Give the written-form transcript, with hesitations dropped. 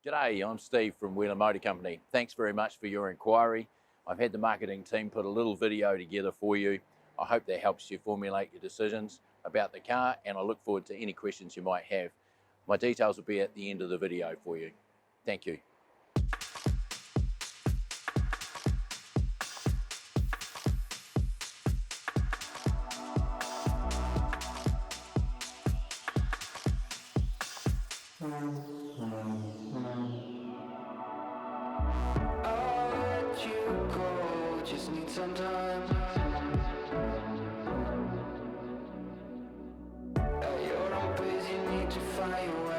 G'day, I'm Steve from Wheeler Motor Company. Thanks very much for your inquiry. I've had the marketing team put a little video together for you. I hope that helps you formulate your decisions about the car, and I look forward to any questions you might have. My details will be at the end of the video for you. Thank you. Some time. At your own pace, you need to find your way.